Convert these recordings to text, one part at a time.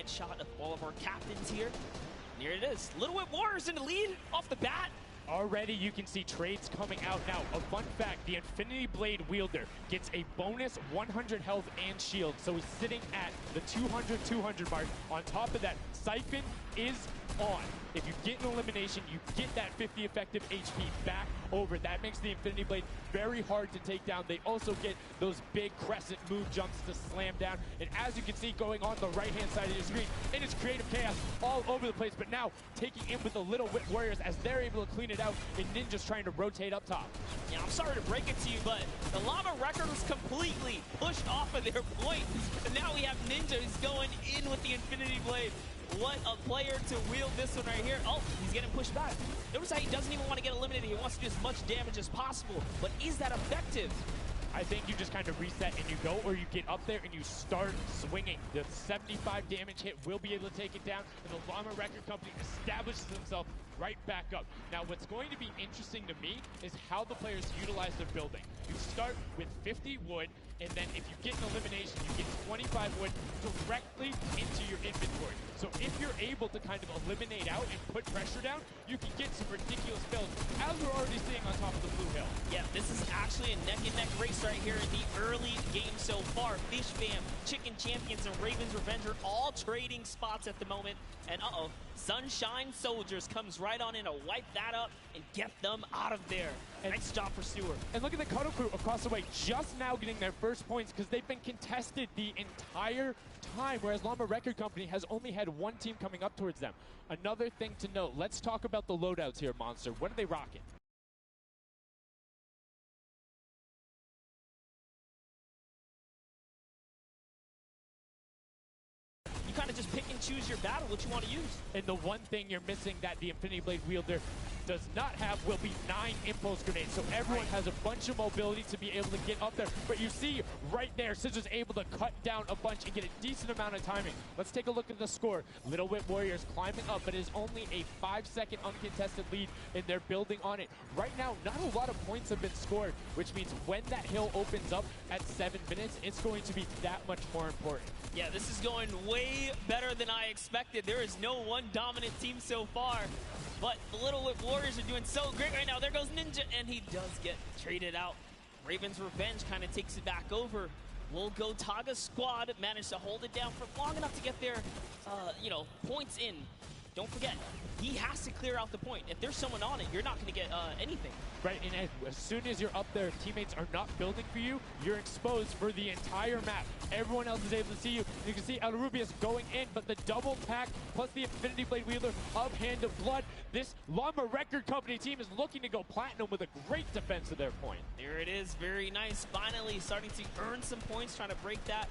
shot of all of our captains here. And here it is. Little Whip Warriors in the lead off the bat. Already you can see trades coming out now. A fun fact, the Infinity Blade wielder gets a bonus 100 health and shield, so he's sitting at the 200 mark. On top of that, Siphon is on. If you get an elimination, you get that 50 effective HP back over. That makes the Infinity Blade very hard to take down. They also get those big crescent move jumps to slam down. And as you can see going on the right-hand side of your screen, it is creative chaos all over the place. But now taking in with the Little Whip Warriors as they're able to clean it out, and Ninja's trying to rotate up top. Yeah, I'm sorry to break it to you, but the Llama Record was completely pushed off of their point. And now we have Ninja who's going in with the Infinity Blade. What a player to wield this one right here. Oh, he's getting pushed back. Notice how he doesn't even want to get eliminated. He wants to do as much damage as possible. But is that effective? I think you just kind of reset and you go, or you get up there and you start swinging. The 75 damage hit will be able to take it down, and the Llama Record Company establishes himself right back up. Now, what's going to be interesting to me is how the players utilize their building. You start with 50 wood, and then if you get an elimination, you get 25 wood directly into your inventory. So if you're able to kind of eliminate out and put pressure down, you can get some ridiculous builds, as we're already seeing on top of the Blue Hill. Yeah, this is actually a neck-and-neck race right here in the early game so far. Fish Fam, Chicken Champions, and Raven's Revenge are all trading spots at the moment. And Sunshine Soldiers comes right on in to wipe that up and get them out of there. And nice job for Stewart. And look at the Cuddle Crew across the way, just now getting their first points because they've been contested the entire time, whereas Llama Record Company has only had one team coming up towards them. Another thing to note, let's talk about the loadouts here, Monster. What are they rocking? Kind of just pick and choose your battle, what you want to use. And the one thing you're missing that the Infinity Blade wielder does not have will be 9 impulse grenades. So everyone has a bunch of mobility to be able to get up there. But you see right there, Scissors able to cut down a bunch and get a decent amount of timing. Let's take a look at the score. Little Whip Warriors climbing up, but it is only a 5-second uncontested lead, and they're building on it. Right now, not a lot of points have been scored, which means when that hill opens up at 7 minutes, it's going to be that much more important. Yeah, this is going way better than I expected. There is no one dominant team so far, but the Little Whip Warriors are doing so great right now. There goes Ninja, and he does get traded out. Raven's Revenge kind of takes it back over. We'll go Taga's squad managed to hold it down for long enough to get their, points in. Don't forget, he has to clear out the point. If there's someone on it, you're not going to get anything. Right, and as soon as you're up there, teammates are not building for you, you're exposed for the entire map. Everyone else is able to see you. You can see El Rubius going in, but the double pack plus the Infinity Blade wielder of Hand of Blood. This Llama Record Company team is looking to go platinum with a great defense of their point. There it is, very nice. Finally starting to earn some points, trying to break that,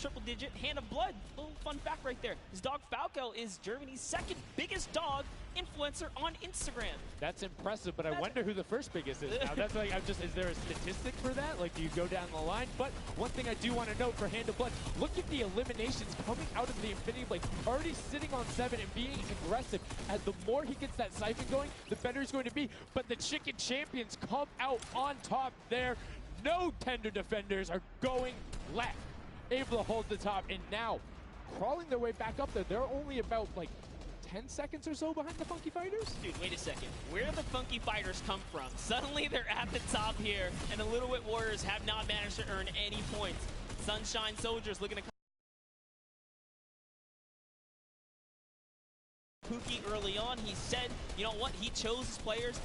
triple digit. Hand of Blood, little fun fact right there. His dog Falco is Germany's second biggest dog influencer on Instagram. That's impressive, but I wonder who the first biggest is now. That's like, is there a statistic for that? Like, do you go down the line? But one thing I do want to note for Hand of Blood, look at the eliminations coming out of the Infinity Blade. Already sitting on 7 and being aggressive. As the more he gets that siphon going, the better he's going to be. But the Chicken Champions come out on top there. No tender defenders are going left. Able to hold the top, and now crawling their way back up there. They're only about, 10 seconds or so behind the Funky Fighters? Dude, wait a second. Where did the Funky Fighters come from? Suddenly they're at the top here, and the Little Whip Warriors have not managed to earn any points. Sunshine Soldiers looking to Pookie early on. He said, you know what, he chose his players,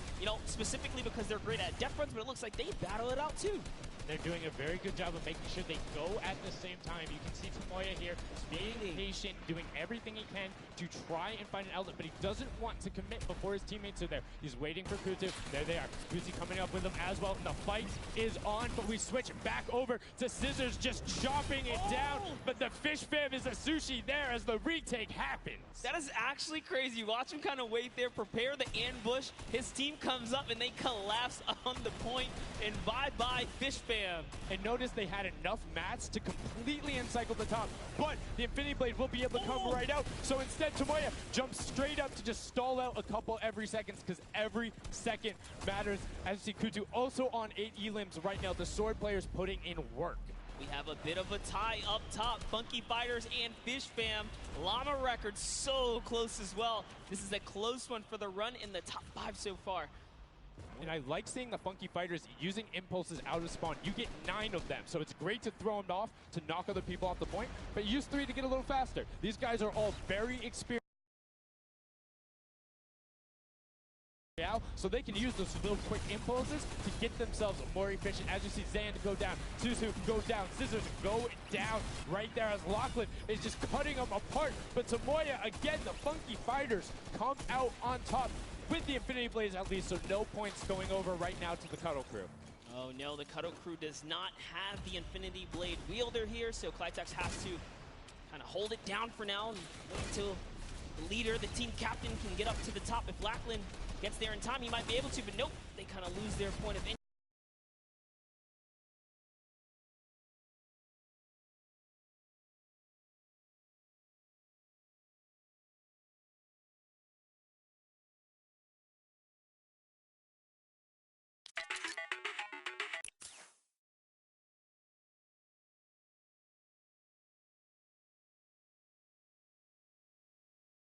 specifically because they're great at depth runs, but it looks like they battle it out too. They're doing a very good job of making sure they go at the same time. You can see Tomoya here being patient, doing everything he can to try and find an outlet, but he doesn't want to commit before his teammates are there. He's waiting for Kutu. There they are. Kutu coming up with him as well, and the fight is on, but we switch back over to Scissors just chopping it down, but the Fish Fam is a sushi there as the retake happens. That is actually crazy. Watch him kind of wait there, prepare the ambush. His team comes up and they collapse on the point, and bye-bye Fish Fam. And notice they had enough mats to completely encircle the top, but the Infinity Blade will be able to come right out. So instead, Tomoya jumps straight up to just stall out a couple every seconds, because every second matters. As you see Kutu also on 8 elims right now. The sword players putting in work. We have a bit of a tie up top. Funky Fighters and Fish Fam. Llama Records so close as well. This is a close one for the run in the top 5 so far. And I like seeing the Funky Fighters using impulses out of spawn. You get 9 of them, so it's great to throw them off, to knock other people off the point, but use 3 to get a little faster. These guys are all very experienced, so they can use those little quick impulses to get themselves more efficient. As you see Zand go down, Suzu go down, Scissors go down right there as Lachlan is just cutting them apart. But Tomoya, again, the Funky Fighters come out on top with the Infinity Blades at least, so no points going over right now to the Cuddle Crew. Oh no, the Cuddle Crew does not have the Infinity Blade wielder here, so Clitex has to kind of hold it down for now and wait until the leader, the team captain, can get up to the top. If Lachlan gets there in time, he might be able to, but nope, they kind of lose their point of entry.